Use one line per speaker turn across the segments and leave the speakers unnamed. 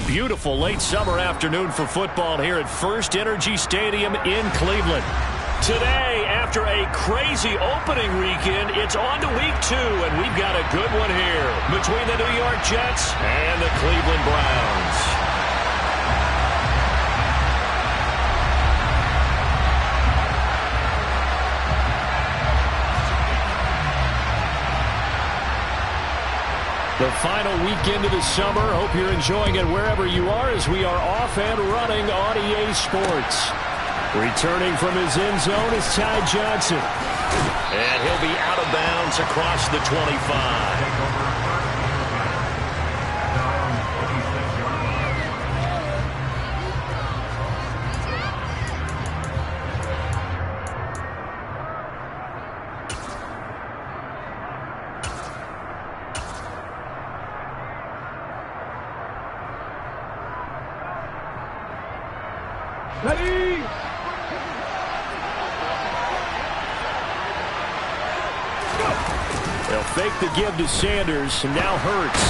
beautiful late summer afternoon for football here at First Energy Stadium in Cleveland. Today, after a crazy opening weekend, it's on to week 2, and we've got a good one here between the New York Jets and the Cleveland Browns. The final weekend of the summer. Hope you're enjoying it wherever you are as we are off and running on EA Sports. Returning from his end zone is Ty Johnson. And he'll be out of bounds across the 25.
Ready?
They'll fake the give to Sanders, and now Hurts.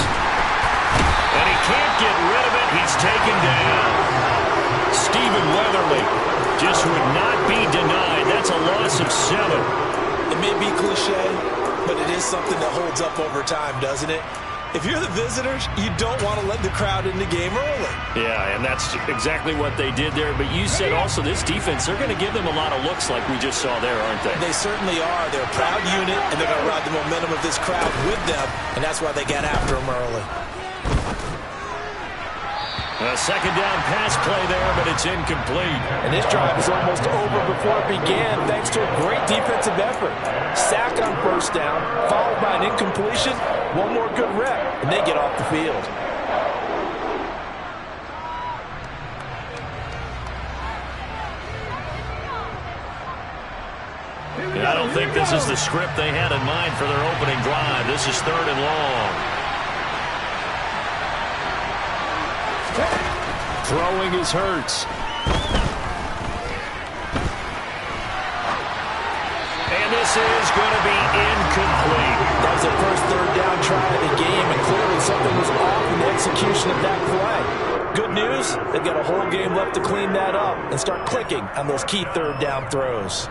And he can't get rid of it. He's taken down. Stephen Weatherly just would not be denied. That's a loss of 7.
It may be cliche, but it is something that holds up over time, doesn't it? If you're the visitors, you don't want to let the crowd in the game early.
Yeah, and that's exactly what they did there. But you said also this defense, they're going to give them a lot of looks like we just saw there, aren't they?
They certainly are. They're a proud unit, and they're going to ride the momentum of this crowd with them, and that's why they got after them early.
A second down pass play there, but it's incomplete.
And this drive is almost over before it began, thanks to a great defensive effort. Sack on first down, followed by an incompletion. One more good rep, and they get off the field.
I don't think this is the script they had in mind for their opening drive. This is 3rd and long. Throwing is Hurts. And this is going to be incomplete.
That was their first 3rd down try of the game, and clearly something was off in the execution of that play. Good news, they've got a whole game left to clean that up and start clicking on those key 3rd down throws.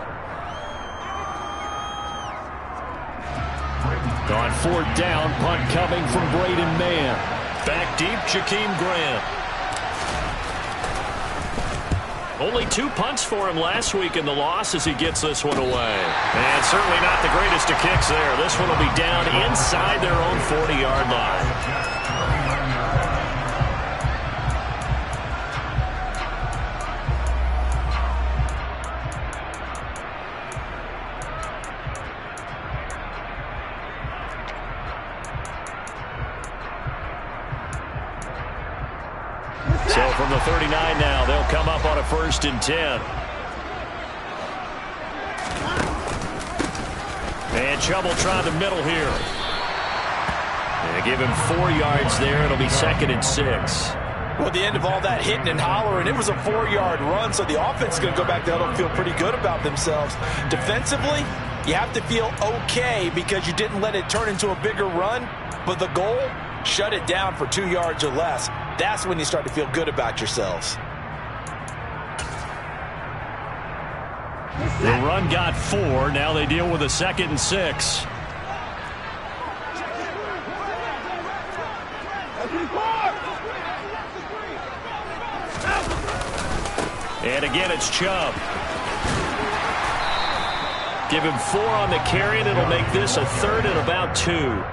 On 4th down, punt coming from Braden Mann. Back deep, Jakeem Grant. Only 2 punts for him last week in the loss as he gets this one away. And certainly not the greatest of kicks there. This one will be down inside their own 40-yard line. So from the 39 now, they'll come up on a 1st and 10. And Chubb will try the middle here. And give him 4 yards there. It'll be 2nd and 6.
Well, at the end of all that hitting and hollering, it was a 4-yard run, so the offense is going to go back there and feel pretty good about themselves. Defensively, you have to feel okay because you didn't let it turn into a bigger run, but the goal, shut it down for 2 yards or less. That's when you start to feel good about yourselves.
The run got 4. Now they deal with a 2nd and 6. And again, it's Chubb. Give him 4 on the carry, and it'll make this a 3rd and about 2.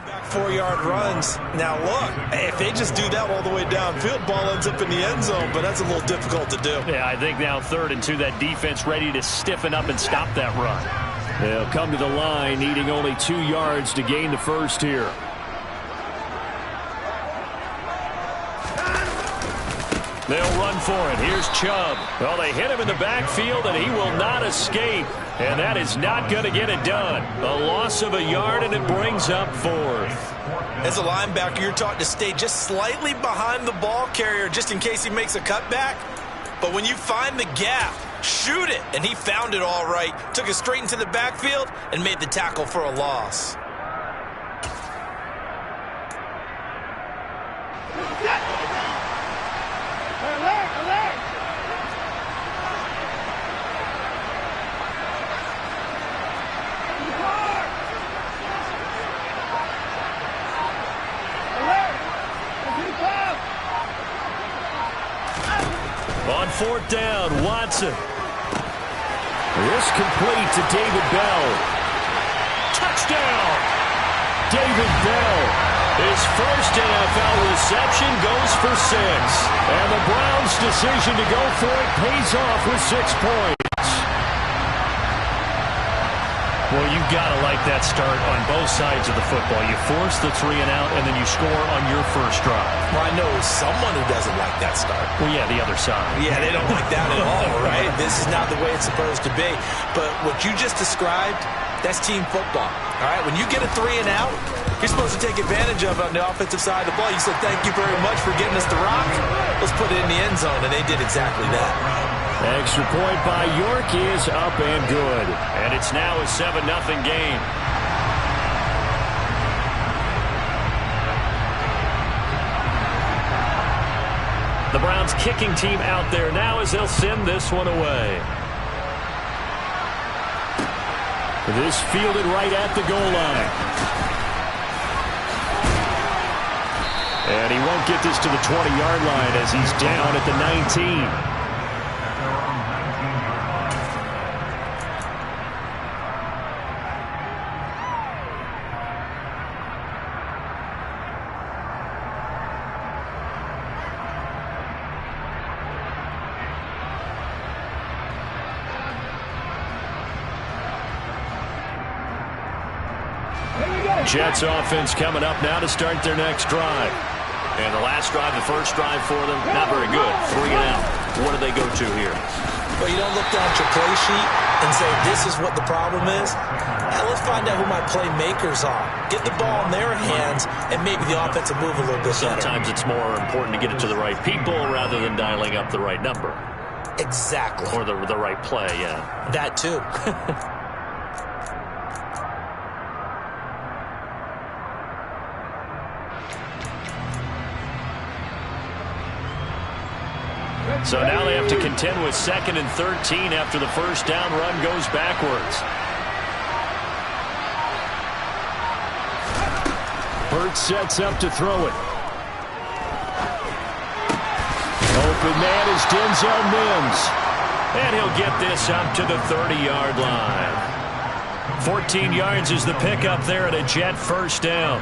Back 4-yard runs. Now look, if they just do that all the way downfield, ball ends up in the end zone, but that's a little difficult to do.
Yeah, I think now 3rd and 2, that defense ready to stiffen up and stop that run. They'll come to the line, needing only 2 yards to gain the first here. They'll run for it. Here's Chubb. Well, they hit him in the backfield, and he will not escape. And that is not going to get it done. A loss of a yard, and it brings up 4th.
As a linebacker, you're taught to stay just slightly behind the ball carrier just in case he makes a cutback. But when you find the gap, shoot it. And he found it all right. Took it straight into the backfield and made the tackle for a loss.
On 4th down, Watson. This complete to David Bell. Touchdown! David Bell. His first NFL reception goes for 6. And the Browns' decision to go for it pays off with 6 points. Well, you've got to like that start on both sides of the football. You force the 3 and out, and then you score on your first drive.
Well, I know someone who doesn't like that start.
Well, yeah, the other side.
Yeah, they don't like that at all, right? This is not the way it's supposed to be. But what you just described, that's team football, all right? When you get a 3 and out, you're supposed to take advantage of it on the offensive side of the ball. You said, thank you very much for getting us the rock. Let's put it in the end zone, and they did exactly that.
Extra point by York is up and good. And it's now a 7-0 game. The Browns kicking team out there now as they'll send this one away. This fielded right at the goal line. And he won't get this to the 20-yard line as he's down at the 19. Jets offense coming up now to start their next drive.
And the last drive, the first drive for them, not very good. 3 and out. What do they go to here?
Well, you don't look down at your play sheet and say, this is what the problem is. Now, let's find out who my playmakers are. Get the ball in their hands, and maybe the offense will move a little bit better.
Sometimes it's more important to get it to the right people rather than dialing up the right number.
Exactly.
Or the right play, yeah.
That, too.
So now they have to contend with 2nd and 13 after the first down run goes backwards. Burt sets up to throw it. Open man is Denzel Mims. And he'll get this up to the 30-yard line. 14 yards is the pickup there at a Jet first down.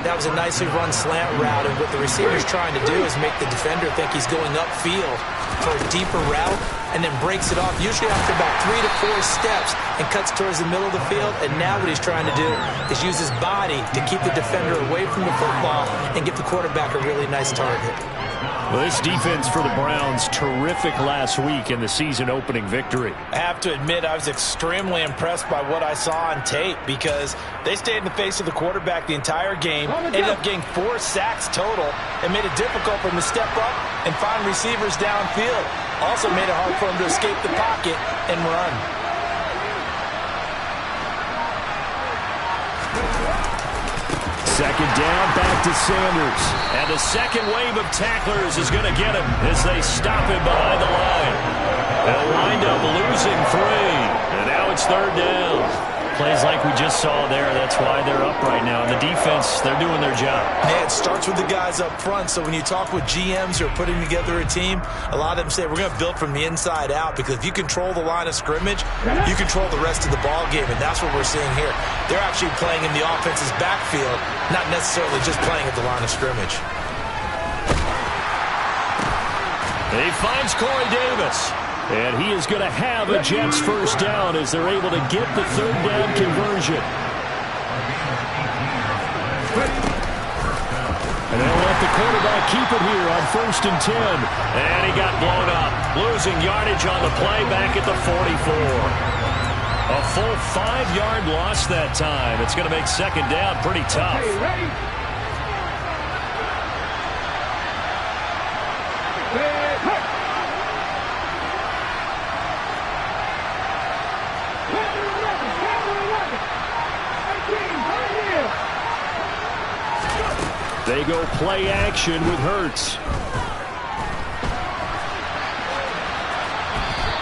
That was a nicely run slant route, and what the receiver's trying to do is make the defender think he's going upfield for a deeper route and then breaks it off, usually after about 3 to 4 steps, and cuts towards the middle of the field. And now what he's trying to do is use his body to keep the defender away from the football and give the quarterback a really nice target.
Well, this defense for the Browns, terrific last week in the season-opening victory.
I have to admit, I was extremely impressed by what I saw on tape because they stayed in the face of the quarterback the entire game, ended up getting 4 sacks total, and made it difficult for him to step up and find receivers downfield. Also made it hard for him to escape the pocket and run.
Second down, back to Sanders. And the second wave of tacklers is going to get him as they stop him behind the line. They'll wind up losing 3. And now it's 3rd down. Plays like we just saw there. That's why they're up right now. And the defense, they're doing their job.
Yeah, it starts with the guys up front. So when you talk with GMs who are putting together a team, a lot of them say, we're going to build from the inside out, because if you control the line of scrimmage, you control the rest of the ball game. And that's what we're seeing here. They're actually playing in the offense's backfield, not necessarily just playing at the line of scrimmage.
He finds Corey Davis. And he is going to have a Jets first down as they're able to get the 3rd down conversion. And they'll let the quarterback keep it here on 1st and 10.
And he got blown up. Losing yardage on the play back at the 44. A full 5-yard loss that time. It's going to make second down pretty tough.
Okay, ready?
They go play action with Hurts.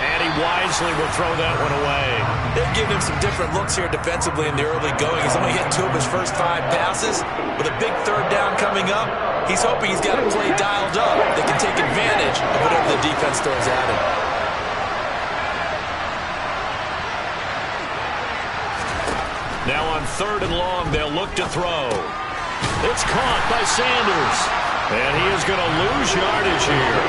And he wisely will throw that one away.
They've given him some different looks here defensively in the early going. He's only hit 2 of his first 5 passes. With a big 3rd down coming up, he's hoping he's got a play dialed up that can take advantage of whatever the defense throws at him.
Now on 3rd and long, they'll look to throw.
It's caught by Sanders.
And he is going to lose yardage here.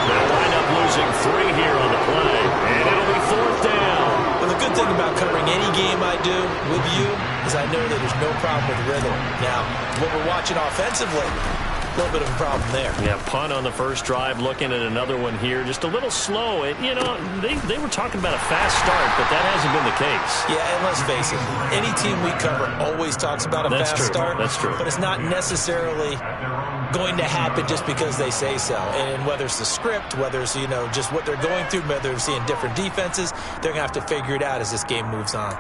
They'll wind up losing 3 here on the play. And it'll be 4th down.
Well, the good thing about covering any game I do with you is I know that there's no problem with rhythm. Now, what we're watching offensively, a little bit of a problem there.
Yeah, punt on the first drive, looking at another one here. Just a little slow. You know, they were talking about a fast start, but that hasn't been the case.
Yeah, and let's face it, any team we cover always talks about a fast start.
That's true.
But it's not necessarily going to happen just because they say so. And whether it's the script, whether it's, you know, just what they're going through, whether they're seeing different defenses, they're going to have to figure it out as this game moves on.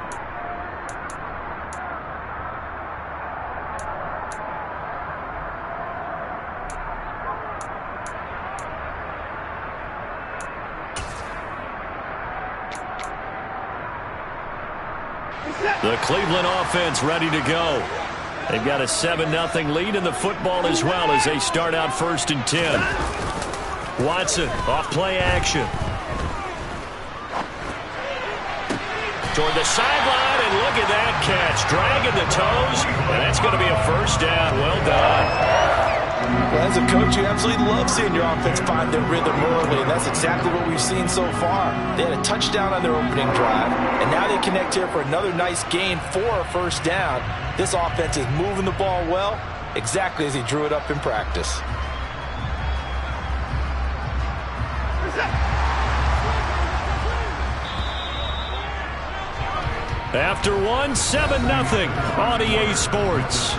The Cleveland offense ready to go. They've got a 7-0 lead in the football as well as they start out 1st and 10. Watson off play action.
Toward the sideline, and look at that catch. Dragging the toes, and that's going to be a 1st down. Well done.
Well, as a coach, you absolutely love seeing your offense find their rhythm early, and that's exactly what we've seen so far. They had a touchdown on their opening drive, and now they connect here for another nice gain for a 1st down. This offense is moving the ball well, exactly as he drew it up in practice.
After 7-0 on EA Sports.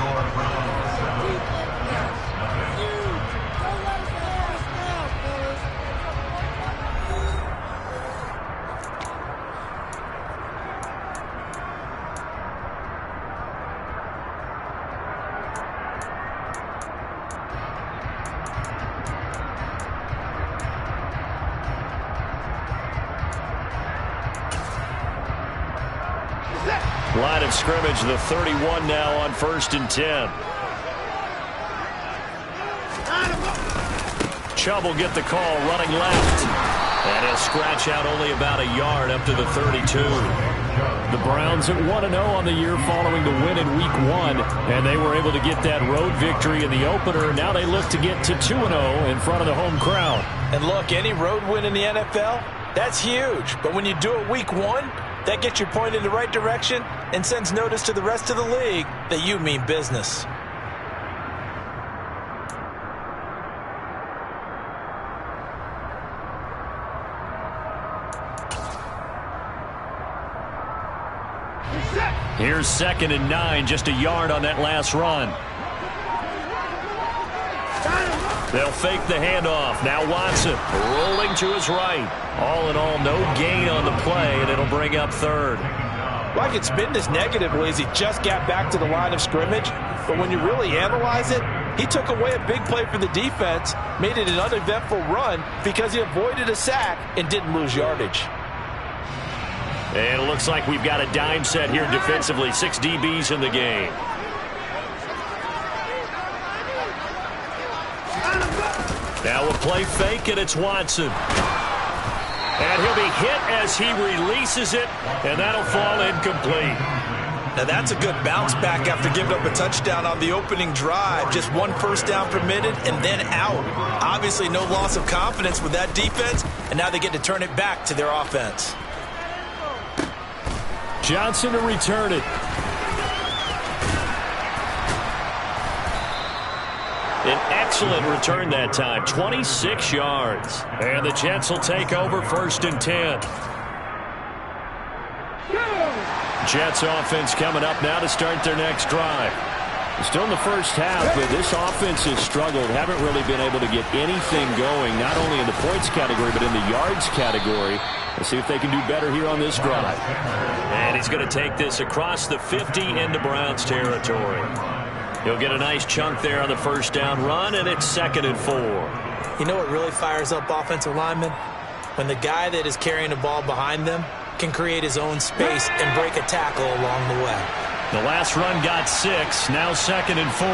Line of scrimmage, the 31 now on 1st and 10. Chubb will get the call running left. And he'll scratch out only about a yard up to the 32. The Browns at 1-0 on the year following the win in Week 1. And they were able to get that road victory in the opener. Now they look to get to 2-0 in front of the home crowd.
And look, any road win in the NFL, that's huge. But when you do it Week 1, that gets your point in the right direction and sends notice to the rest of the league that you mean business.
Here's 2nd and 9, just a yard on that last run. They'll fake the handoff. Now Watson rolling to his right. All in all, no gain on the play, and it'll bring up 3rd.
Well, I could spin this negatively as he just got back to the line of scrimmage, but when you really analyze it, he took away a big play for the defense, made it an uneventful run because he avoided a sack and didn't lose yardage.
And it looks like we've got a dime set here defensively. 6 DBs in the game. Now a play fake, and it's Watson. And he'll be hit as he releases it, and that'll fall incomplete.
Now that's a good bounce back after giving up a touchdown on the opening drive. Just 1 first down permitted and then out. Obviously no loss of confidence with that defense, and now they get to turn it back to their offense.
Johnson to return it.
An excellent return that time, 26 yards. And the Jets will take over 1st and 10. Jets offense coming up now to start their next drive.
Still in the first half, but this offense has struggled. Haven't really been able to get anything going, not only in the points category, but in the yards category. Let's see if they can do better here on this drive.
And he's going to take this across the 50 into Browns territory. He'll get a nice chunk there on the first down run, and it's 2nd and 4.
You know what really fires up offensive linemen? When the guy that is carrying the ball behind them can create his own space and break a tackle along the way.
The last run got 6, now 2nd and 4.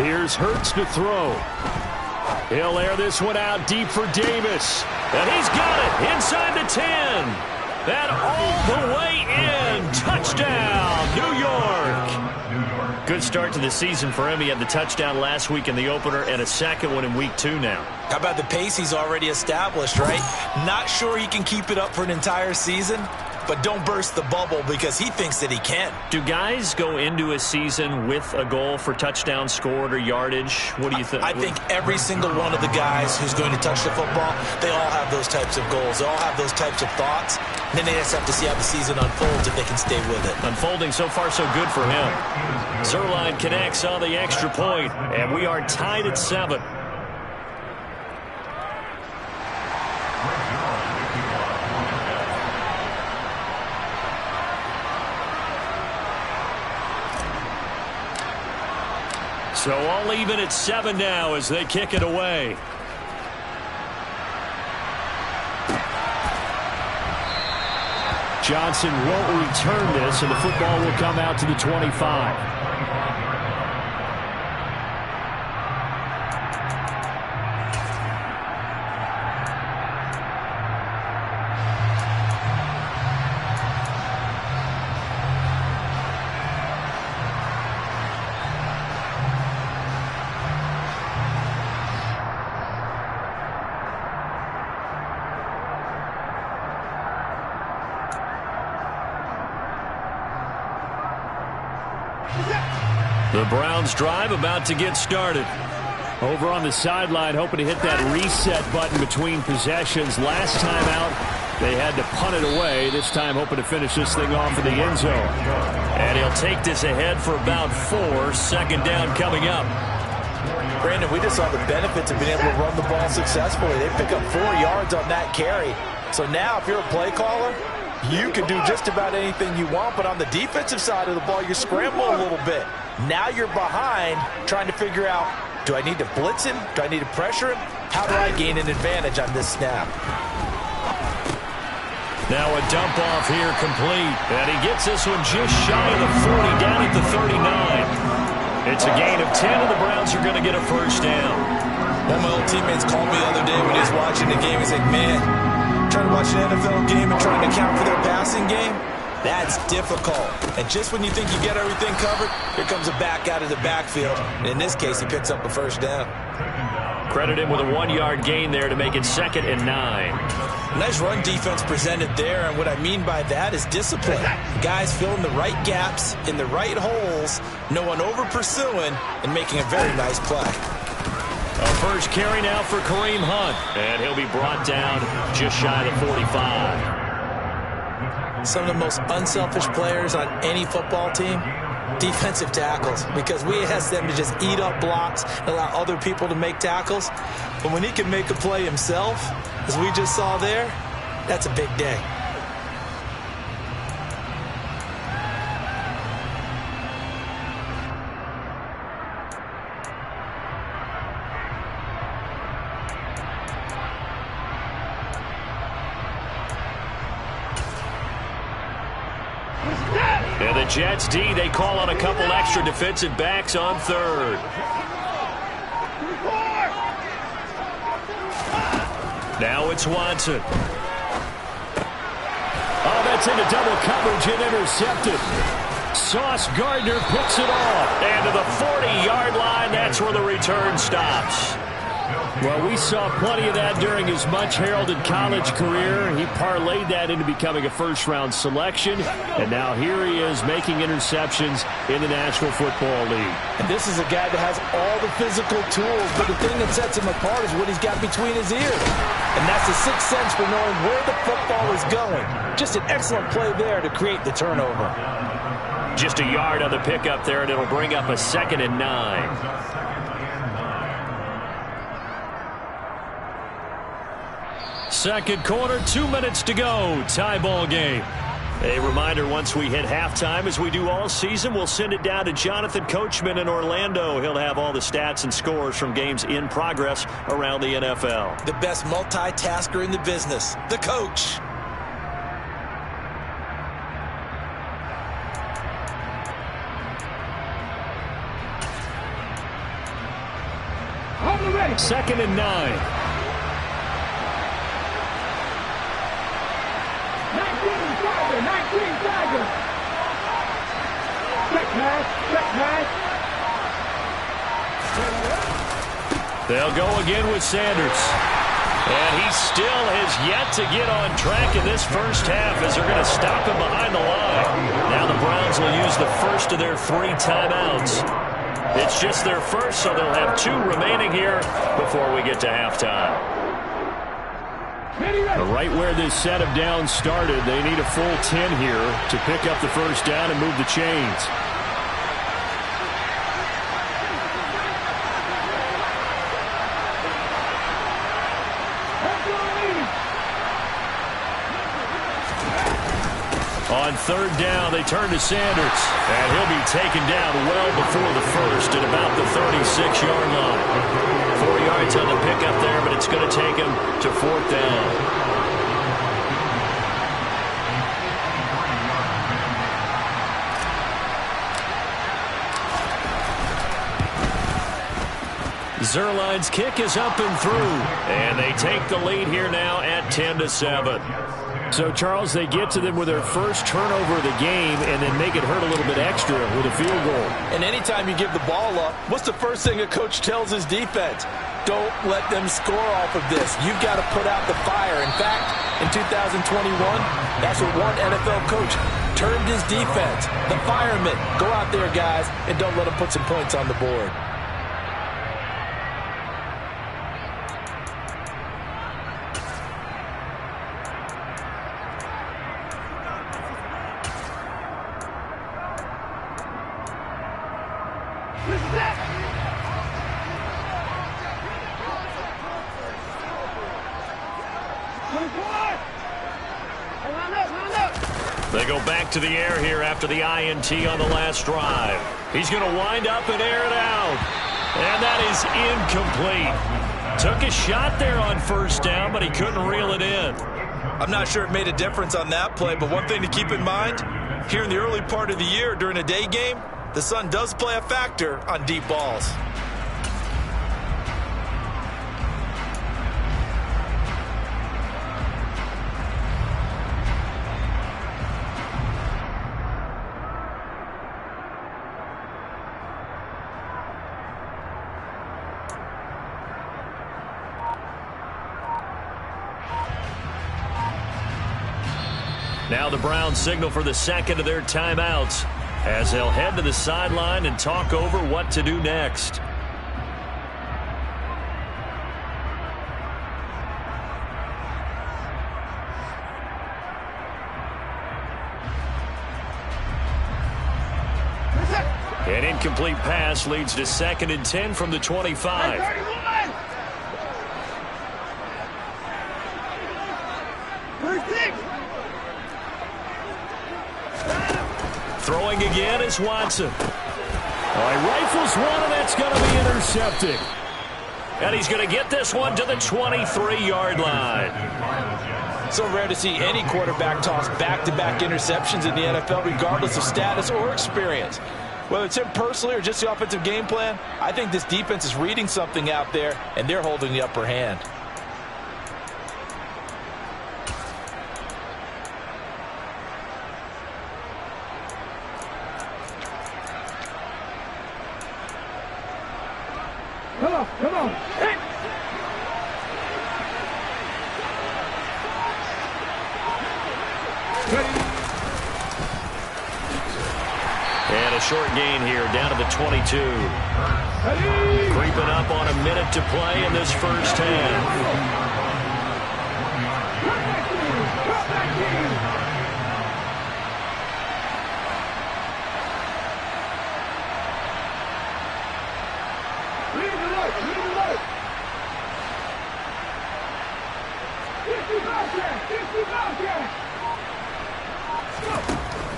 Here's Hurts to throw. He'll air this one out deep for Davis.
And he's got it inside the 10. That all the way in. Touchdown, New York. Good start to the season for him. He had the touchdown last week in the opener and a second one in week 2 now.
How about the pace he's already established, right? Not sure he can keep it up for an entire season, but don't burst the bubble because he thinks that he can.
Do guys go into a season with a goal for touchdown scored or yardage? What do you think?
I think every single one of the guys who's going to touch the football, they all have those types of goals. They all have those types of thoughts. And then they just have to see how the season unfolds if they can stay with it.
Unfolding so far so good for him. Zerline connects on the extra point, and we are tied at 7. So all even at 7 now as they kick it away.
Johnson won't return this, and the football will come out to the 25.
The Browns drive about to get started.
Over on the sideline, hoping to hit that reset button between possessions. Last time out, they had to punt it away. This time, hoping to finish this thing off in the end zone.
And he'll take this ahead for about 4. 2nd down coming up.
Brandon, we just saw the benefits of being able to run the ball successfully. They pick up 4 yards on that carry. So now, if you're a play caller, you can do just about anything you want, but on the defensive side of the ball, you're scrambling a little bit. Now you're behind, trying to figure out, do I need to blitz him? Do I need to pressure him? How do I gain an advantage on this snap?
Now a dump off here complete. And he gets this one just shy of the 40, down at the 39. It's a gain of 10, and the Browns are going to get a first down.
One of my old teammates called me the other day when he was watching the game. He's like, man, trying to watch an NFL game and trying to account for their passing game, that's difficult. And just when you think you get everything covered, here comes a back out of the backfield. And in this case, he picks up a first down.
Credit him with a 1-yard gain there to make it 2nd and 9.
Nice run defense presented there, and what I mean by that is discipline. Guys filling the right gaps in the right holes, no one over-pursuing, and making a very nice play.
A first carry now for Kareem Hunt, and he'll be brought down just shy of the 45.
Some of the most unselfish players on any football team, defensive tackles, because we ask them to just eat up blocks and allow other people to make tackles. But when he can make a play himself, as we just saw there, that's a big day.
And the Jets D, they call on a couple extra defensive backs on 3rd. Now it's Watson.
Oh, that's into double coverage and intercepted. Sauce Gardner picks it off.
And to the 40-yard line, that's where the return stops.
Well, we saw plenty of that during his much-heralded college career. He parlayed that into becoming a first-round selection, and now here he is making interceptions in the National Football League.
And this is a guy that has all the physical tools, but the thing that sets him apart is what he's got between his ears. And that's the sixth sense for knowing where the football is going. Just an excellent play there to create the turnover.
Just a yard on the pickup there, and it'll bring up a 2nd and 9.
Second quarter, 2 minutes to go. Tie ball game.
A reminder, once we hit halftime, as we do all season, we'll send it down to Jonathan Coachman in Orlando. He'll have all the stats and scores from games in progress around the NFL.
The best multitasker in the business, the coach.
Ready. 2nd and 9.
They'll go again with Sanders. And he still has yet to get on track in this first half as they're going to stop him behind the line. Now the Browns will use the first of their 3 timeouts. It's just their first, so they'll have 2 remaining here before we get to halftime.
Right where this set of downs started, they need a full 10 here to pick up the first down and move the chains. On 3rd down, they turn to Sanders, and he'll be taken down well before the first at about the 36-yard line.
4 yards on the pickup there, but it's going to take him to 4th down.
Zerline's kick is up and through,
and they take the lead here now at 10-7.
So, Charles, they get to them with their first turnover of the game and then make it hurt a little bit extra with a field goal.
And anytime you give the ball up, what's the first thing a coach tells his defense? Don't let them score off of this. You've got to put out the fire. In fact, in 2021, that's what one NFL coach termed his defense. The firemen. Go out there, guys, and don't let them put some points on the board.
They go back to the air here after the INT on the last drive. He's going to wind up and air it out. And that is incomplete. Took a shot there on 1st down, but he couldn't reel it in.
I'm not sure it made a difference on that play, but one thing to keep in mind, here in the early part of the year during a day game, the sun does play a factor on deep balls.
Now the Browns signal for the 2nd of their timeouts as they'll head to the sideline and talk over what to do next. An incomplete pass leads to 2nd and 10 from the 25. Throwing again is Watson.
Rifles one, and that's going to be intercepted.
And he's going to get this one to the 23-yard line.
So rare to see any quarterback toss back-to-back interceptions in the NFL, regardless of status or experience. Whether it's him personally or just the offensive game plan, I think this defense is reading something out there, and they're holding the upper hand.
Come on. Hey.
And a short gain here, down to the 22. Creeping up on a minute to play in this first half.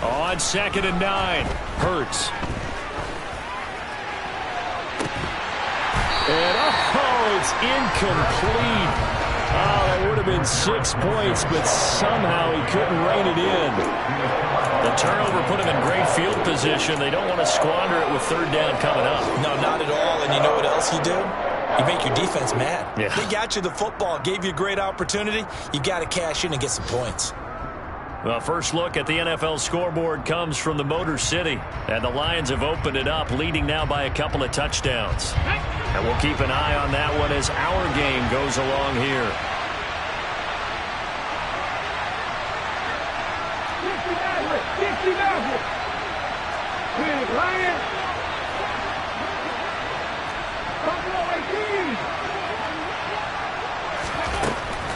On 2nd and 9, Hurts.
And it's incomplete. Oh, that would have been 6 points, but somehow he couldn't rein it in.
The turnover put him in great field position. They don't want to squander it with 3rd down coming up.
No, not at all. And you know what else you do? You make your defense mad.
Yeah.
They got you the football, gave you a great opportunity. You got to cash in and get some points.
Well, first look at the NFL scoreboard comes from the Motor City. And the Lions have opened it up, leading now by a couple of touchdowns. And we'll keep an eye on that one as our game goes along here.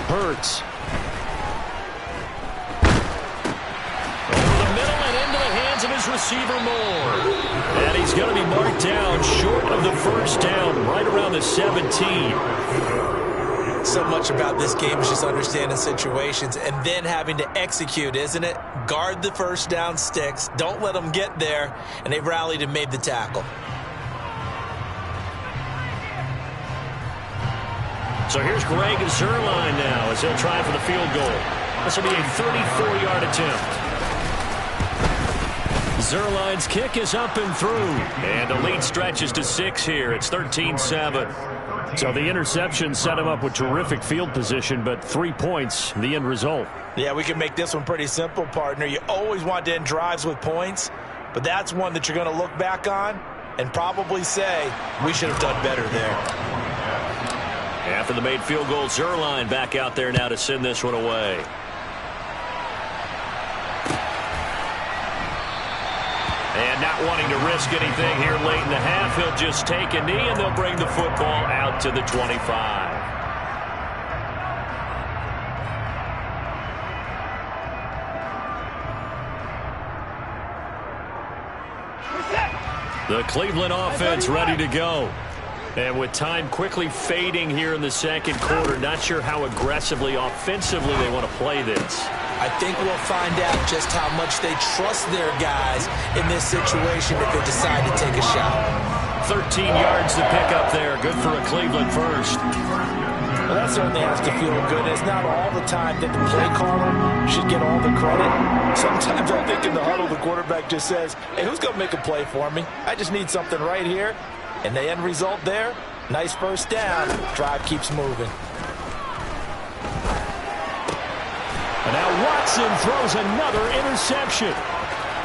Hurts.
Of his receiver Moore. And he's going to be marked down short of the first down, right around the 17.
So much about this game is just understanding situations and then having to execute, isn't it? Guard the first down sticks. Don't let them get there. And they rallied and made the tackle.
So here's Greg Zuerlein now as he'll try for the field goal. This will be a 34-yard attempt. Zuerlein's kick is up and through. And the lead stretches to 6 here. It's 13-7.
So the interception set him up with terrific field position, but 3 points, the end result.
Yeah, we can make this one pretty simple, partner. You always want to end drives with points, but that's one that you're going to look back on and probably say, we should have done better there.
After the made field goal, Zuerlein back out there now to send this one away. And not wanting to risk anything here late in the half, he'll just take a knee, and they'll bring the football out to the 25. The Cleveland offense ready to go. And with time quickly fading here in the second quarter, not sure how aggressively, offensively they want to play this.
I think we'll find out just how much they trust their guys in this situation if they decide to take a shot.
13 yards to pick up there. Good for a Cleveland first.
Well, that certainly has to feel good. It's not all the time that the play caller should get all the credit. Sometimes I think in the huddle, the quarterback just says, hey, who's going to make a play for me? I just need something right here. And the end result there, nice first down. Drive keeps moving.
And now Watson throws another interception.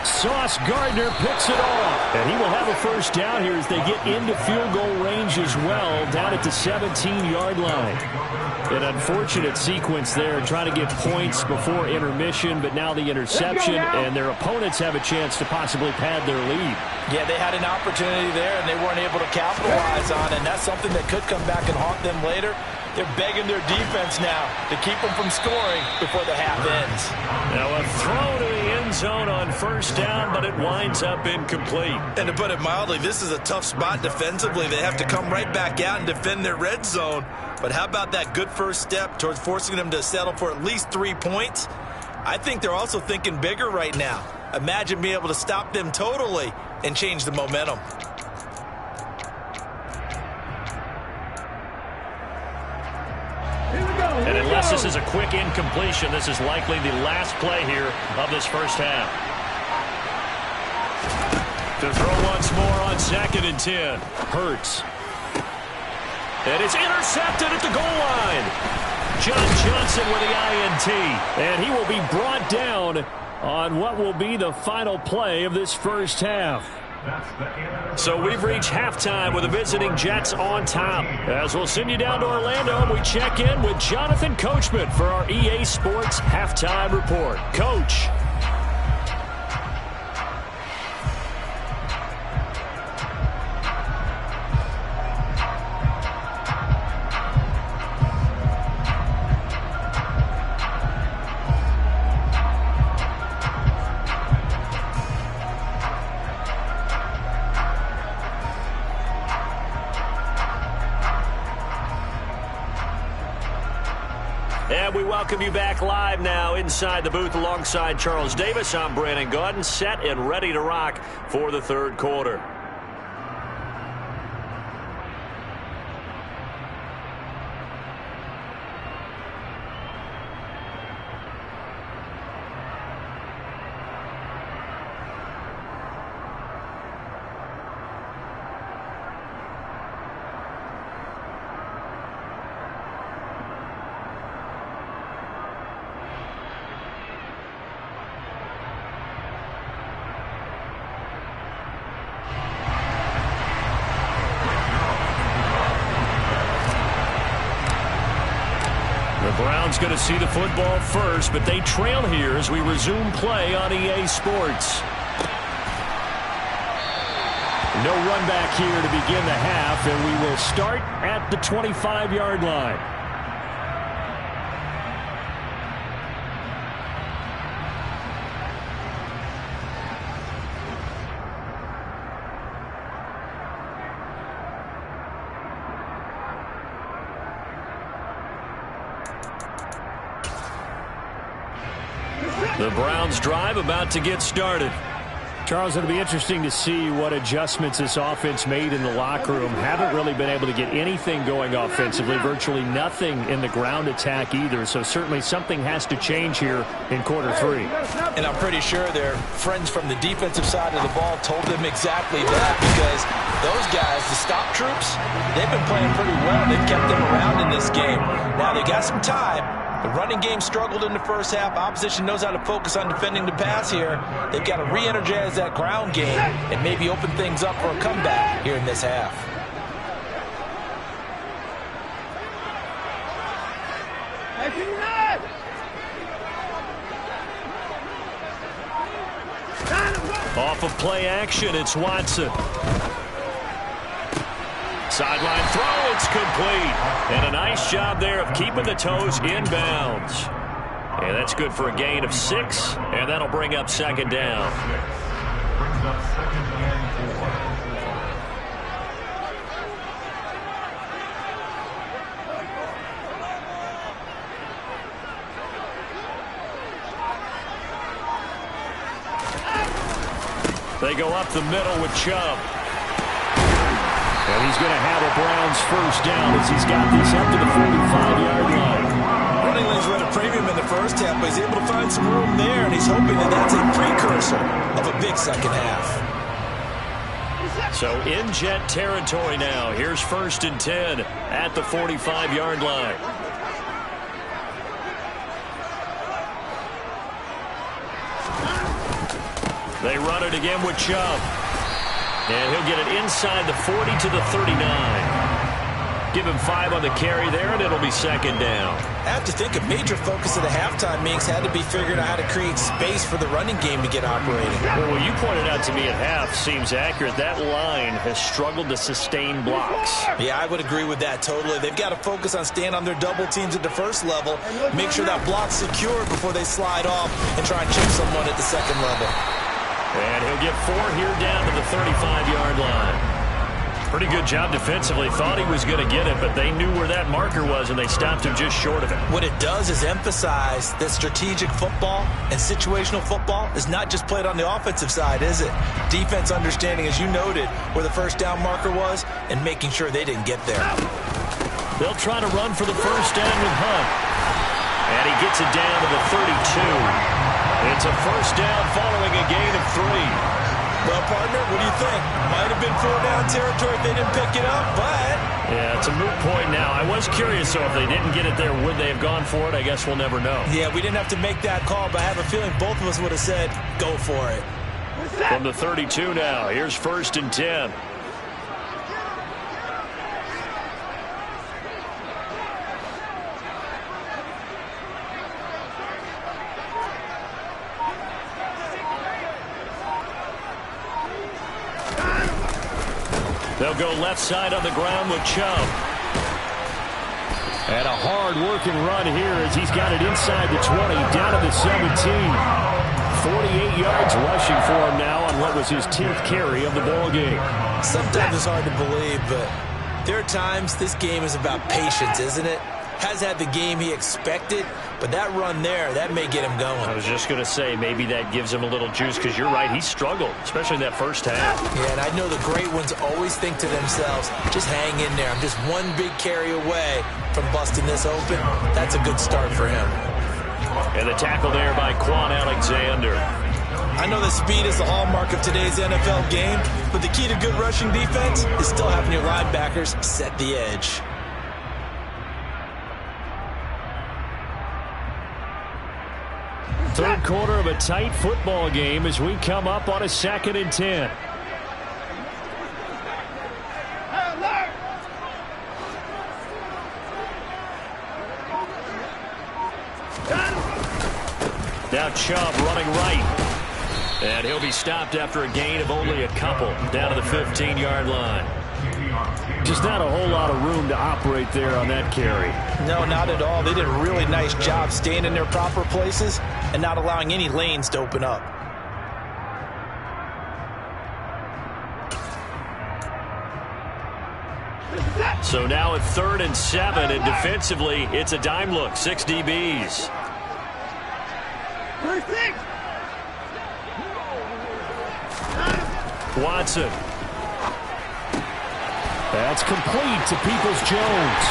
Sauce Gardner picks it off. And he will have a first down here as they get into field goal range as well, down at the 17-yard line. An unfortunate sequence there, trying to get points before intermission, but now the interception, and their opponents have a chance to possibly pad their lead.
Yeah, they had an opportunity there, and they weren't able to capitalize on it, and that's something that could come back and haunt them later. They're begging their defense now to keep them from scoring before the half ends.
Now a throw to the end zone on first down, but it winds up incomplete.
And to put it mildly, this is a tough spot defensively. They have to come right back out and defend their red zone. But how about that good first step towards forcing them to settle for at least 3 points? I think they're also thinking bigger right now. Imagine being able to stop them totally and change the momentum.
And unless this is a quick incompletion, this is likely the last play here of this first half. To throw once more on 2nd and 10.
Hurts.
And it's intercepted at the goal line. John Johnson with the INT.
And he will be brought down on what will be the final play of this first half.
So we've reached halftime with the visiting Jets on top. As we'll send you down to Orlando, we check in with Jonathan Coachman for our EA Sports Halftime Report. Coach. And we welcome you back live now inside the booth alongside Charles Davis. I'm Brandon Gaudin, set and ready to rock for the third quarter. Brown's going to see the football first, but they trail here as we resume play on EA Sports. No run back here to begin the half, and we will start at the 25-yard line. The Browns drive about to get started.
Charles, it'll be interesting to see what adjustments this offense made in the locker room. Haven't really been able to get anything going offensively, virtually nothing in the ground attack either. So certainly something has to change here in quarter three.
And I'm pretty sure their friends from the defensive side of the ball told them exactly that, because those guys, the stop troops, they've been playing pretty well. They've kept them around in this game. Now they got some time. The running game struggled in the first half. Opposition knows how to focus on defending the pass here. They've got to re-energize that ground game and maybe open things up for a comeback here in this half.
Off of play action, it's Watson. Sideline throw, it's complete. And a nice job there of keeping the toes inbounds. And that's good for a gain of 6, and that'll bring up second down. They go up the middle with Chubb.
And he's going to have a Browns first down as he's got this up to the 45-yard line.
Running lanes were at a premium in the first half, but he's able to find some room there, and he's hoping that that's a precursor of a big second half.
So in jet territory now. Here's 1st and 10 at the 45-yard line. They run it again with Chubb. And he'll get it inside the 40 to the 39. Give him 5 on the carry there, and it'll be second down.
I have to think a major focus of the halftime meetings had to be figuring out how to create space for the running game to get operating.
Well, what you pointed out to me at half seems accurate. That line has struggled to sustain blocks.
Yeah, I would agree with that totally. They've got to focus on staying on their double teams at the first level, make sure that block's secured before they slide off and try and chip someone at the second level.
And he'll get 4 here down to the 35-yard line. Pretty good job defensively. Thought he was going to get it, but they knew where that marker was, and they stopped him just short of it.
What it does is emphasize that strategic football and situational football is not just played on the offensive side, is it? Defense understanding, as you noted, where the first down marker was and making sure they didn't get there.
They'll try to run for the first down with Hunt. And he gets it down to the 32. It's a first down following a gain of 3.
Well, partner, what do you think? Might have been 4-down territory if they didn't pick it up, but...
Yeah, it's a moot point now. I was curious, so if they didn't get it there, would they have gone for it? I guess we'll never know.
Yeah, we didn't have to make that call, but I have a feeling both of us would have said, go for it.
From the 32 now, here's 1st and 10. They'll go left side on the ground with Chubb.
And a hard-working run here as he's got it inside the 20, down to the 17. 48 yards rushing for him now on what was his 10th carry of the ball game.
Sometimes it's hard to believe, but there are times this game is about patience, isn't it? has had the game he expected, but that run there, that may get him going.
I was just going to say, maybe that gives him a little juice, because you're right, he struggled, especially in that first half.
Yeah, and I know the great ones always think to themselves, just hang in there. I'm just one big carry away from busting this open. That's a good start for him.
And the tackle there by Quan Alexander.
I know that speed is the hallmark of today's NFL game, but the key to good rushing defense is still having your linebackers set the edge.
Third quarter of a tight football game as we come up on a 2nd and 10.
Now Chubb running right. And he'll be stopped after a gain of only a couple down to the 15-yard line.
Just not a whole lot of room to operate there on that carry.
No, not at all. They did a really nice job staying in their proper places and not allowing any lanes to open up.
So now at 3rd and 7, and defensively, it's a dime look. 6 DBs. Watson.
That's complete to Peoples-Jones.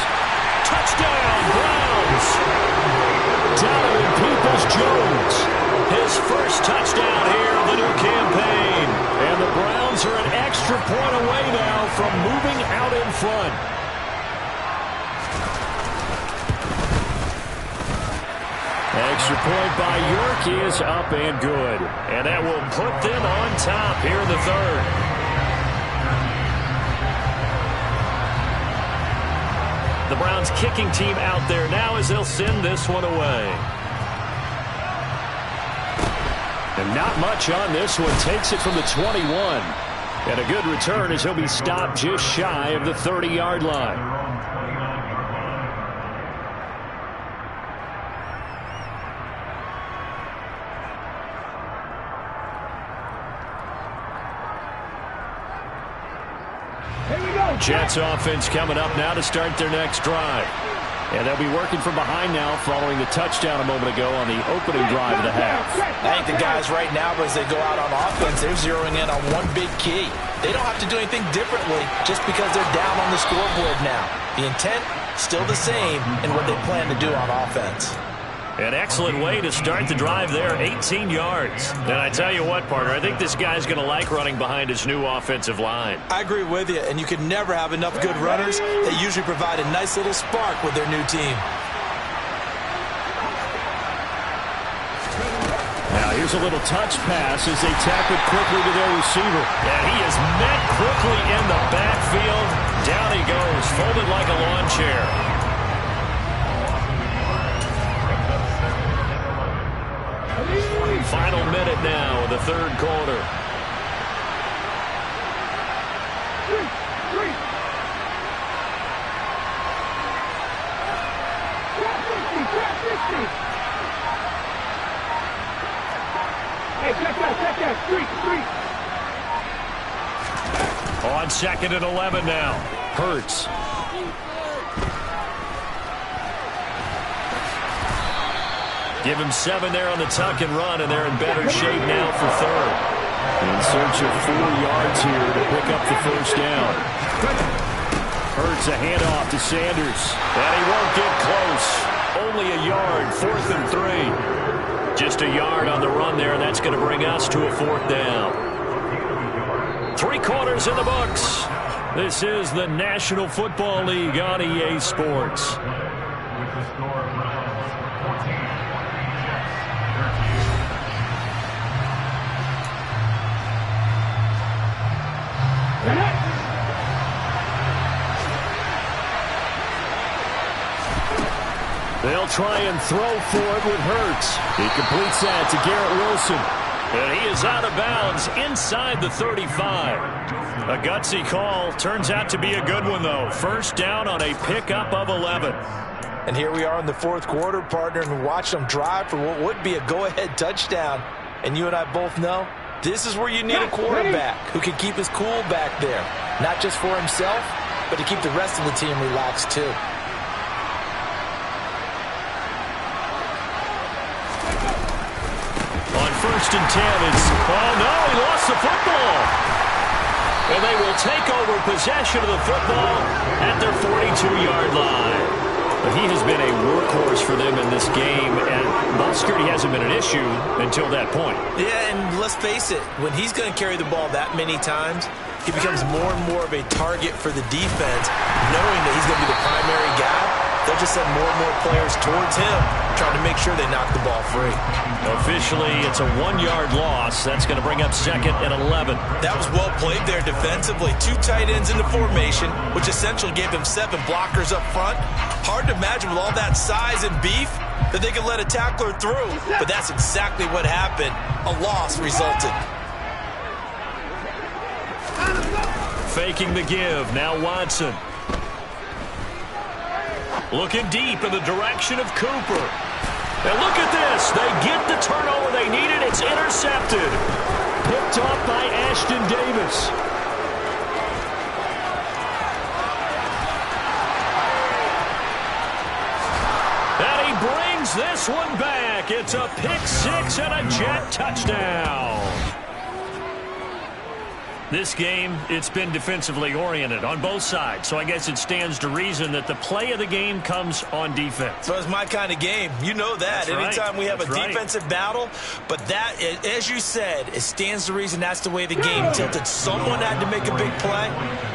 Touchdown, Browns.
Donovan Peoples-Jones.
His first touchdown here of the new campaign.
And the Browns are an extra point away now from moving out in front. Extra point by York is up and good.
And that will put them on top here in the 3rd. The Browns kicking team out there now as they'll send this one away.
And not much on this one. Takes it from the 21. And a good return as he'll be stopped just shy of the 30-yard line.
Jets offense coming up now to start their next drive.
And they'll be working from behind now following the touchdown a moment ago on the opening drive of the half.
I think the guys right now, as they go out on offense, they're zeroing in on one big key. They don't have to do anything differently just because they're down on the scoreboard now. The intent, still the same in what they plan to do on offense.
An excellent way to start the drive there, 18 yards. And I tell you what, partner, I think this guy's going to like running behind his new offensive line.
I agree with you, and you can never have enough good runners. They usually provide a nice little spark with their new team.
Now here's a little touch pass as they tap it quickly to their receiver.
And he is met quickly in the backfield. Down he goes, folded like a lawn chair. Final minute now of the 3rd quarter. On 2nd and 11 now.
Hurts.
Give him 7 there on the tuck and run, and they're in better shape now for 3rd.
In search of 4 yards here to pick up the first down. Hurts a handoff to Sanders.
And he won't get close. Only a yard, 4th and 3. Just a yard on the run there, and that's going to bring us to a 4th down. 3 quarters in the books. This is the National Football League on EA Sports.
They'll try and throw for it with Hurts. He completes that to Garrett Wilson.
And he is out of bounds inside the 35. A gutsy call. Turns out to be a good one, though. First down on a pickup of 11.
And here we are in the 4th quarter, partner, and watch them drive for what would be a go-ahead touchdown. And you and I both know this is where you need a quarterback who can keep his cool back there. Not just for himself, but to keep the rest of the team relaxed, too.
first and 10. Oh, no, he lost the football. And they will take over possession of the football at their 42-yard line. But he has been a workhorse for them in this game, and ball security hasn't been an issue until that point.
Yeah, and let's face it, when he's going to carry the ball that many times, he becomes more and more of a target for the defense, knowing that he's going to be the primary guy. They'll just send more and more players towards him, trying to make sure they knock the ball free.
Officially, it's a 1-yard loss. That's going to bring up 2nd and 11.
That was well played there defensively. 2 tight ends in the formation, which essentially gave them 7 blockers up front. Hard to imagine with all that size and beef that they could let a tackler through. But that's exactly what happened. A loss resulted.
Faking the give. Now Watson. Looking deep in the direction of Cooper. And look at this. They get the turnover they needed. It's intercepted.
Picked off by Ashton Davis.
And he brings this one back. It's a pick-6 and a Jet touchdown. This game, it's been defensively oriented on both sides, so I guess it stands to reason that the play of the game comes on defense.
So it's my kind of game. You know that.
That's
Anytime
right.
we have
That's
a
right.
defensive battle, but that, as you said, it stands to reason that's the way the game tilted. Someone had to make a big play,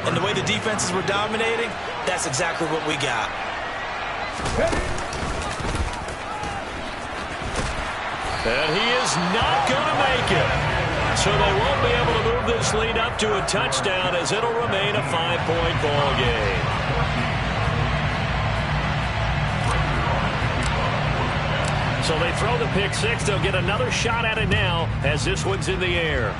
and the way the defenses were dominating, that's exactly what we got.
And he is not going to make it. So they won't be able to move this lead up to a touchdown as it'll remain a 5-point ball game. So they throw the pick-6. They'll get another shot at it now as this one's in the air.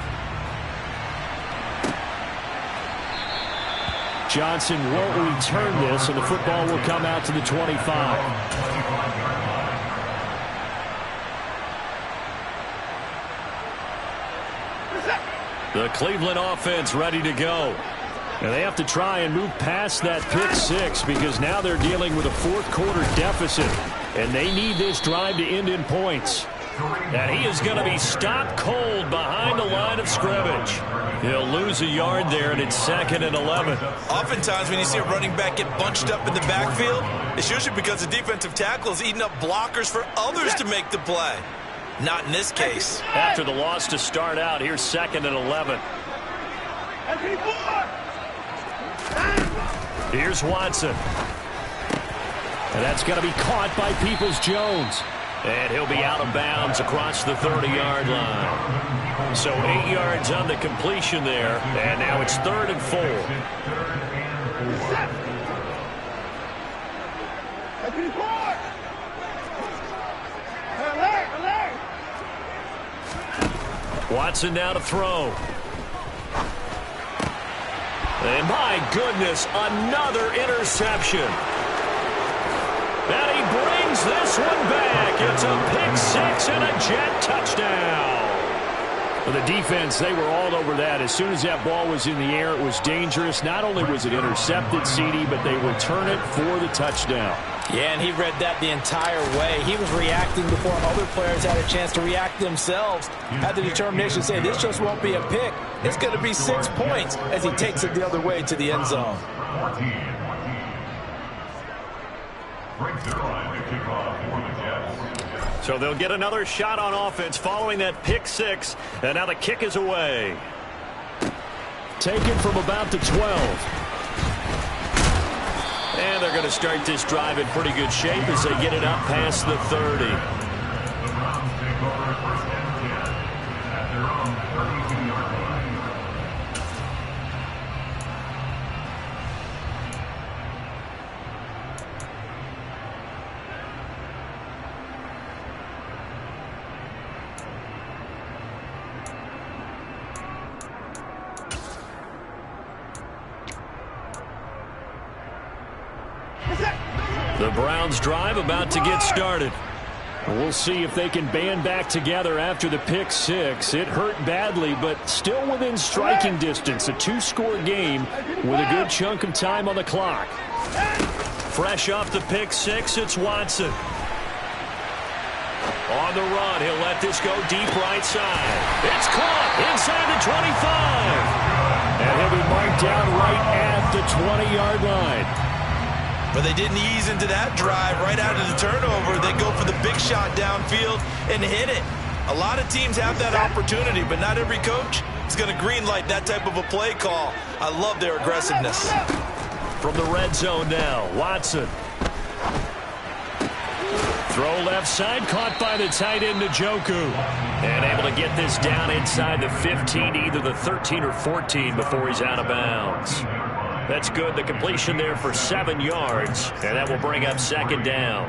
Johnson won't return this, and the football will come out to the 25.
The Cleveland offense ready to go.
And they have to try and move past that pick-6 because now they're dealing with a fourth-quarter deficit, and they need this drive to end in points.
And he is going to be stopped cold behind the line of scrimmage. He'll lose a yard there, and it's 2nd and 11.
Oftentimes when you see a running back get bunched up in the backfield, it's usually because the defensive tackle is eating up blockers for others to make the play. Not in this case.
After the loss to start out, here's 2nd and 11. Here's Watson.
And that's going to be caught by Peoples-Jones.
And he'll be out of bounds across the 30-yard line. So 8 yards on the completion there. And now it's 3rd and 4. Watson now to throw. And my goodness, another interception. And he brings this one back. It's a pick-6 and a Jet touchdown.
For the defense, they were all over that. As soon as that ball was in the air, it was dangerous. Not only was it intercepted, CD, but they return it for the touchdown.
Yeah, and he read that the entire way. He was reacting before other players had a chance to react themselves. Had the determination to say, this just won't be a pick. It's going to be 6 points as he takes it the other way to the end zone.
So they'll get another shot on offense following that pick-6. And now the kick is away.
Taken from about the 12.
And they're going to start this drive in pretty good shape as they get it up past the 30. The Browns drive about to get started.
We'll see if they can band back together after the pick-6. It hurt badly, but still within striking distance. A 2-score game with a good chunk of time on the clock.
Fresh off the pick-6, it's Watson. On the run, he'll let this go deep right side. It's caught inside the 25.
And he'll be marked down right at the 20-yard line.
But they didn't ease into that drive right out of the turnover. They go for the big shot downfield and hit it. A lot of teams have that opportunity, but not every coach is going to greenlight that type of a play call. I love their aggressiveness.
From the red zone now, Watson. Throw left side, caught by the tight end, Njoku. And able to get this down inside the 15, either the 13 or 14 before he's out of bounds. That's good. The completion there for 7 yards, and that will bring up second down.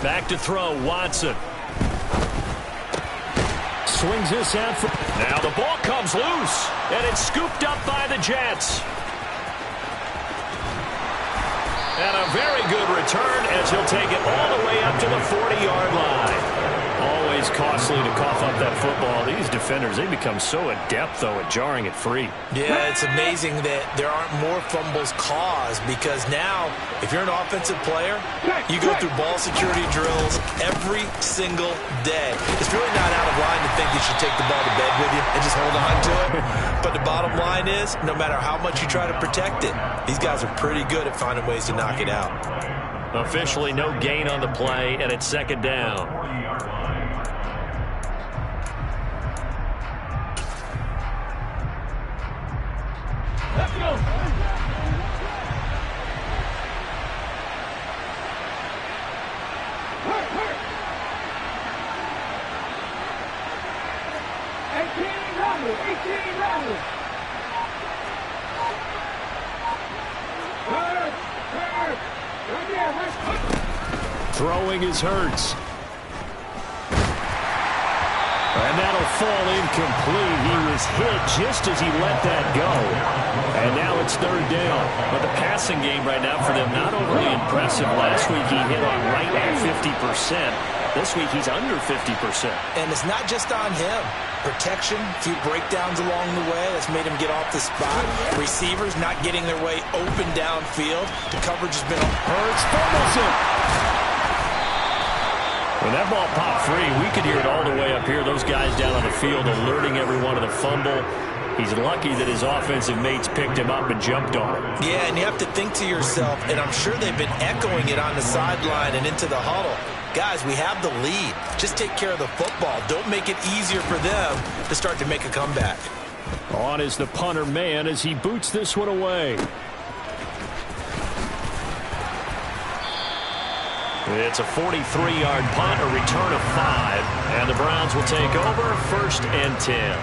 Back to throw, Watson.
Swings this out for...
Now the ball comes loose, and it's scooped up by the Jets. And a very good return as he'll take it all the way up to the 40-yard line. Always costly to cough up that football. These defenders, they become so adept, though, at jarring it free.
Yeah, it's amazing that there aren't more fumbles caused, because now, if you're an offensive player, you go through ball security drills every single day. It's really not out of line to think you should take the ball to bed with you and just hold on to it. But the bottom line is, no matter how much you try to protect it, these guys are pretty good at finding ways to knock it out.
Officially no gain on the play, and it's second down.
Let's go. 18 runners.
Throwing is Hurts. And that'll fall incomplete. He was hit just as he let that go. And now it's third down.
But the passing game right now for them, not overly impressive. Last week he hit on right at 50%. This week he's under 50%.
And it's not just on him. Protection, a few breakdowns along the way. That's made him get off the spot. Receivers not getting their way open downfield. The coverage has been...
Hurts fumbles it.
When that ball popped free, we could hear it all the way up here. Those guys down on the field alerting everyone of the fumble. He's lucky that his offensive mates picked him up and jumped on him.
Yeah, and you have to think to yourself, and I'm sure they've been echoing it on the sideline and into the huddle. Guys, we have the lead. Just take care of the football. Don't make it easier for them to start to make a comeback.
On is the punter man as he boots this one away.
It's a 43-yard punt, a return of 5, and the Browns will take over, 1st and 10.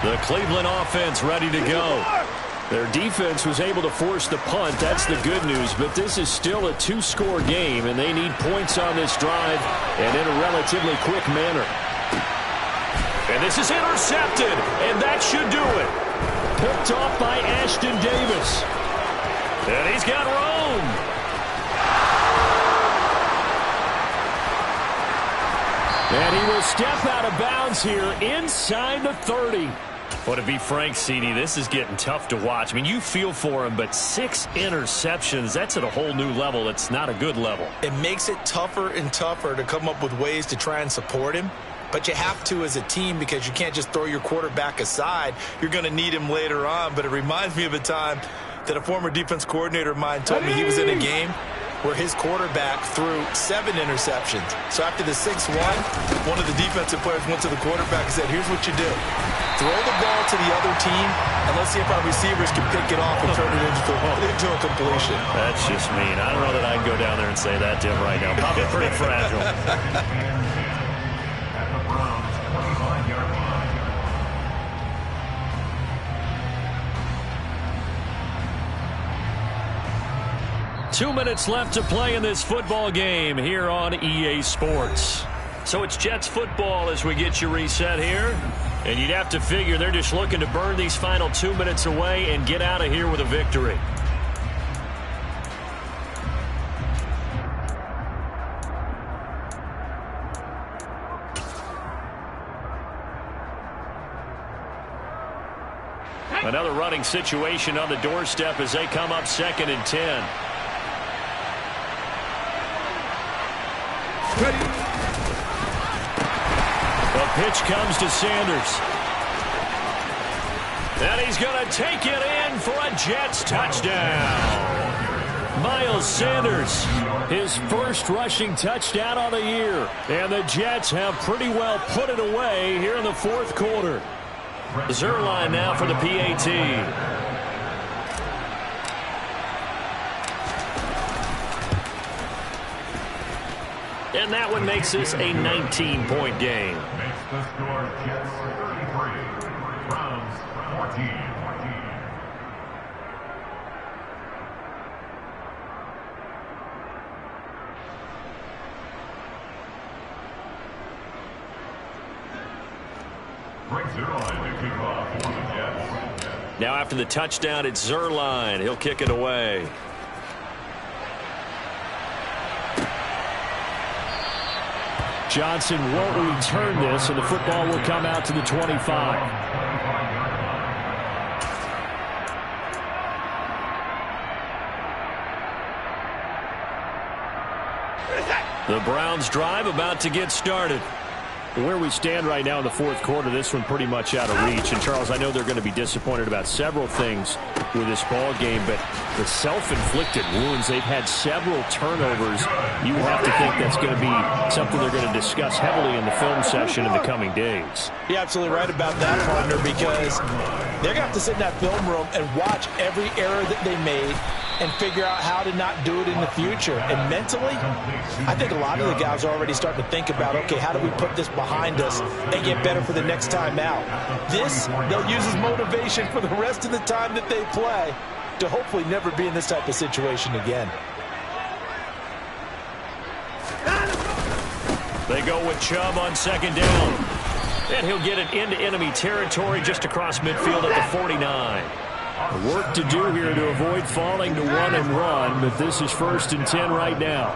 The Cleveland offense ready to go.
Their defense was able to force the punt. That's the good news. But this is still a 2-score game, and they need points on this drive and in a relatively quick manner.
And this is intercepted, and that should do it.
Picked off by Ashton Davis.
And he's got Rome.
And he will step out of bounds here inside the 30.
Well, to be frank, CD, this is getting tough to watch. I mean, you feel for him, but 6 interceptions, that's at a whole new level. It's not a good level.
It makes it tougher and tougher to come up with ways to try and support him. But you have to as a team, because you can't just throw your quarterback aside. You're going to need him later on. But it reminds me of a time that a former defense coordinator of mine told me he was in a game where his quarterback threw 7 interceptions. So after the 6th one of the defensive players went to the quarterback and said, here's what you do. Throw the ball to the other team, and let's see if our receivers can pick it off and turn it into a completion.
That's just mean. I don't know that I can go down there and say that to him right now. Probably pretty fragile. Two minutes left to play in this football game here on EA Sports. So it's Jets football as we get you reset here. And you'd have to figure they're just looking to burn these final 2 minutes away and get out of here with a victory. Another running situation on the doorstep as they come up 2nd and 10.
Ready.
The pitch comes to Sanders. And he's going to take it in for a Jets touchdown.
Miles Sanders, his first rushing touchdown on the year. And the Jets have pretty well put it away here in the fourth quarter.
Zerline now for the PAT. And that one makes this a 19-point game.
Makes the score Jets 33, Browns 14.
Now after the touchdown, it's Zerline. He'll kick it away.
Johnson won't return this, and the football will come out to the 25.
The Browns drive about to get started.
Where we stand right now in the fourth quarter, this one pretty much out of reach. And, Charles, I know they're going to be disappointed about several things with this ball game, but the self-inflicted wounds, they've had several turnovers. You have to think that's going to be something they're going to discuss heavily in the film session in the coming days.
You're absolutely right about that, partner, because they're going to have to sit in that film room and watch every error that they made and figure out how to not do it in the future. And mentally, I think a lot of the guys are already starting to think about, okay, how do we put this behind us and get better for the next time out? This, they'll use as motivation for the rest of the time that they play to hopefully never be in this type of situation again.
They go with Chubb on 2nd down. And he'll get it into enemy territory just across midfield at the 49.
Work to do here to avoid falling to 1 and run, but this is 1st and 10 right now.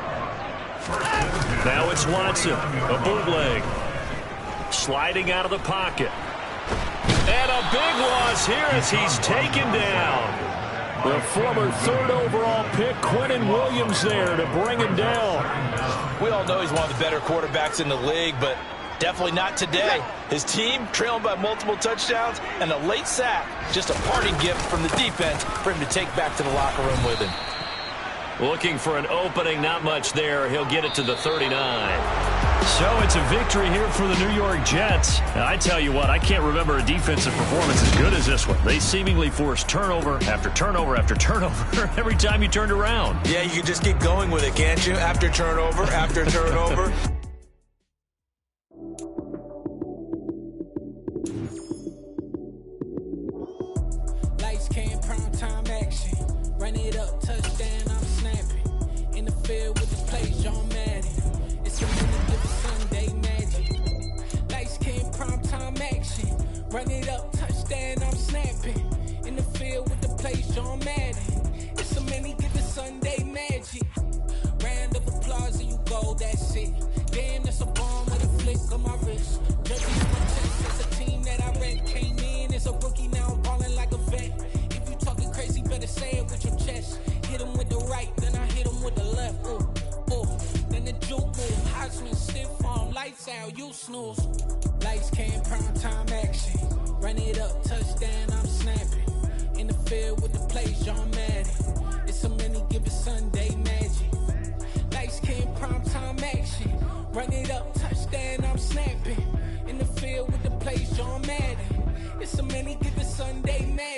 Now it's Watson, a bootleg. Sliding out of the pocket. And a big loss here as he's taken down.
The former 3rd overall pick, Quinnen Williams, there to bring him down.
We all know he's one of the better quarterbacks in the league, but definitely not today. His team trailing by multiple touchdowns and a late sack. Just a parting gift from the defense for him to take back to the locker room with him.
Looking for an opening, not much there. He'll get it to the 39. So it's a victory here for the New York Jets. And I tell you what, I can't remember a defensive performance as good as this one. They seemingly forced turnover after turnover after turnover every time you turned around.
Yeah, you can just keep going with it, can't you? After turnover, after turnover.
Lights, cam, prime time action. Run it up, touchdown, I'm snapping. In the field with the plays, John Madden. It's a minute of Sunday magic. Lights, cam, prime time action. Run it up, touchdown, I'm snapping. In the field with the plays, John Madden. It's a many given Sunday magic. Round of applause and you go, that's it. Damn, that's a bomb with a flick on my wrist. Jersey on my chest, it's a team that I read. Came in as a rookie, now I'm balling like a vet. If you talking crazy, better say it with your chest. Hit him with the right, then I hit him with the left. Ooh, ooh. Then the juke move, Heisman stiff arm, lights out, you snooze. Lights, cam, prime time action. Run it up, touchdown, I'm snapping. In the field with the plays, John Madden. It's a many given Sunday magic. Lights, cam, prime time action. Run it up, touchdown, I'm snapping. In the field with the plays, John Madden. It's a many given Sunday magic.